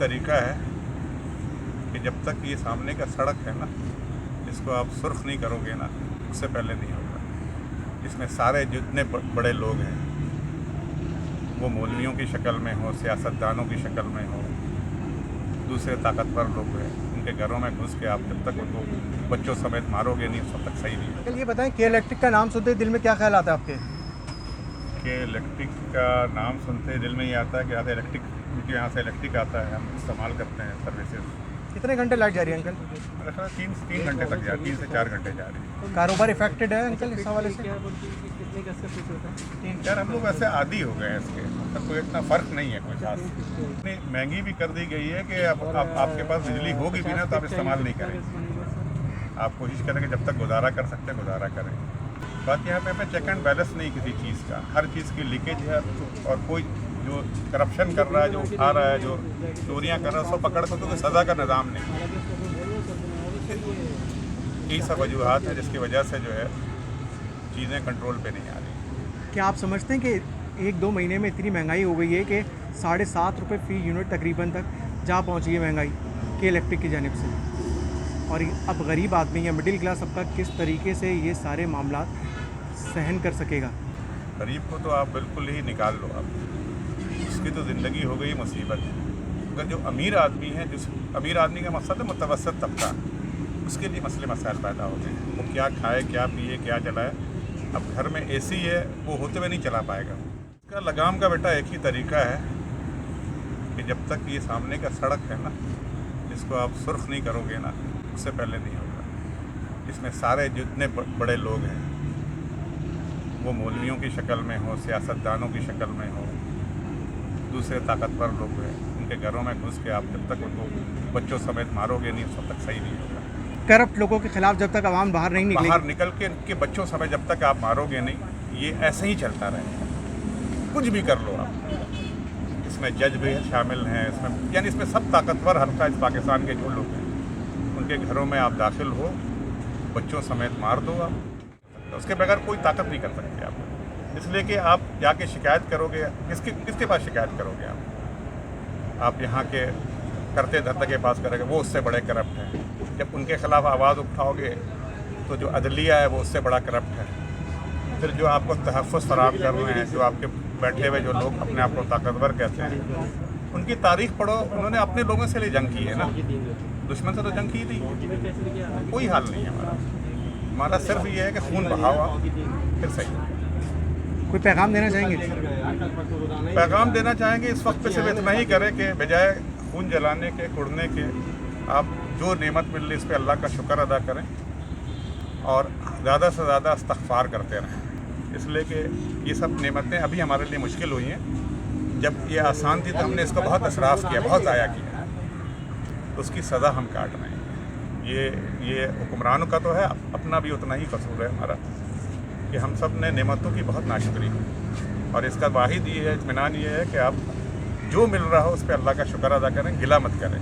طریقہ ہے کہ جب تک یہ سامنے کا سڑک ہے نا، اس کو آپ سرخ نہیں کرو گے نا، اس سے پہلے نہیں ہوگا۔ اس میں سارے جتنے بڑے لوگ ہیں، وہ مولویوں کی شکل میں ہوں، سیاستدانوں کی شکل میں ہوں، دوسرے طاقتور لوگ ہیں، ان کے گھروں میں گھس کے آپ جب تک ان کو بچوں سمیت مارو گے نہیں، اس وقت تک صحیح نہیں ہوگا۔ انکل یہ بتائیں کہ الیکٹرک کا نام سنتے ہی دل میں کیا خیال آتا ہے آپ کے؟ کہ الیکٹرک کا نام سنتے دل میں یہ آتا ہے کہ یہاں سے الیکٹرک، کیونکہ یہاں سے الیکٹرک آتا ہے، ہم استعمال کرتے ہیں سروسز۔ کتنے گھنٹے لائٹ جا رہی ہے انکل؟ میرا خیال 3 گھنٹے تک جا رہی ہے، 3 سے 4 گھنٹے جا رہی ہے۔ کاروبار افیکٹڈ ہے انکل اس حوالے سے؟ یار ہم لوگ ایسے عادی ہو گئے ہیں اس کے، مطلب کوئی اتنا فرق نہیں ہے کوئی خاص۔ اتنی مہنگی بھی کر دی گئی ہے کہ اب آپ کے پاس بجلی ہوگی بھی نا تو آپ استعمال نہیں کریں۔ آپ کوشش کریں کہ جب تک گزارا کر سکتے ہیں گزارا کریں۔ بات یہاں پہ چیک اینڈ بیلنس نہیں کسی چیز کا، ہر چیز کی لیکیج ہے، اور کوئی جو کرپشن کر رہا ہے، جو اٹھا رہا ہے، جو چوریاں کر رہا ہے، اس کو پکڑ کر تو کوئی سزا کا نظام نہیں۔ یہی سب وجوہات ہیں جس کی وجہ سے جو ہے چیزیں کنٹرول پہ نہیں آ رہی۔ کیا آپ سمجھتے ہیں کہ 1-2 مہینے میں اتنی مہنگائی ہو گئی ہے کہ 7.5 روپے فی یونٹ تقریباً تک جا پہنچی ہے مہنگائی کہ الیکٹرک کی جانب سے، اور اب غریب آدمی یا مڈل کلاس طبقہ کس طریقے سے یہ سارے معاملات سہن کر سکے گا؟ غریب کو تو آپ بالکل ہی نکال لو، آپ اس کی تو زندگی ہو گئی مصیبت۔ اگر جو امیر آدمی ہے، جس امیر آدمی کا مقصد ہے متوسط طبقہ، اس کے لیے مسئلے مسائل پیدا ہوتے ہیں۔ وہ کیا کھائے، کیا پیے، کیا چلائے۔ اب گھر میں اے سی ہے، وہ ہوتے ہوئے نہیں چلا پائے گا۔ اس کا لگام کا بیٹا ایک ہی طریقہ ہے کہ جب تک یہ سامنے کا سڑک ہے نا، اس کو آپ سرخ نہیں کرو گے نا، اس سے پہلے نہیں ہوگا۔ اس میں سارے جتنے بڑے لوگ ہیں، وہ مولویوں کی شکل میں ہوں، سیاستدانوں کی شکل میں ہوں، دوسرے طاقتور لوگ ہیں، ان کے گھروں میں گھس کے آپ جب تک ان کو بچوں سمیت مارو گے نہیں، اس وقت تک صحیح نہیں ہوگا۔ کرپٹ لوگوں کے خلاف جب تک عوام باہر نہیں نکلے باہر نکل کے ان کے بچوں سمیت جب تک آپ مارو گے نہیں، یہ ایسے ہی چلتا رہے گا۔ کچھ بھی کر لو آپ، اس میں جج بھی شامل ہیں، اس میں یعنی اس میں سب طاقتور حلقہ اس پاکستان کے جو لوگ ہیں، ان کے گھروں میں آپ داخل ہو، بچوں سمیت مار دو آپ، اس کے بغیر کوئی طاقت نہیں کر سکتے آپ۔ اس لیے کہ آپ جا کے شکایت کرو گے، کس کے پاس شکایت کرو گے آپ یہاں کے کرتے دھرتے کے پاس کریں گے، وہ اس سے بڑے کرپٹ ہیں۔ جب ان کے خلاف آواز اٹھاؤ گے تو جو عدلیہ ہے وہ اس سے بڑا کرپٹ ہے۔ پھر جو آپ کو تحفظ فراہم کر رہے ہیں، جو آپ کے بیٹھے ہوئے جو لوگ اپنے آپ کو طاقتور کہتے ہیں، ان کی تاریخ پڑھو، انہوں نے اپنے لوگوں سے جنگ کی ہے نا، دشمن سے تو جنگ کی نہیں۔ کوئی حال نہیں ہے ہمارا صرف یہ ہے کہ خون بہاؤ پھر صحیح۔ کوئی پیغام دینا چاہیں گے؟ پیغام دینا چاہیں گے اس وقت پہ صرف اتنا ہی کریں کہ بجائے خون جلانے کے، کڑنے کے، آپ جو نعمت مل رہی اس پہ اللہ کا شکر ادا کریں، اور زیادہ سے زیادہ استغفار کرتے رہیں۔ اس لیے کہ یہ سب نعمتیں ابھی ہمارے لیے مشکل ہوئی ہیں، جب یہ آسان تھی تو ہم نے اس کا بہت اسراف کیا، بہت ضائع کیا، تو اس کی سزا ہم کاٹ رہے ہیں۔ یہ حکمرانوں کا تو ہے، اپنا بھی اتنا ہی قصور ہے ہمارا کہ ہم سب نے نعمتوں کی بہت ناشکری کی، اور اس کا واحد یہ ہے، اطمینان یہ ہے کہ آپ جو مل رہا ہو اس پہ اللہ کا شکر ادا کریں، گلہ مت کریں۔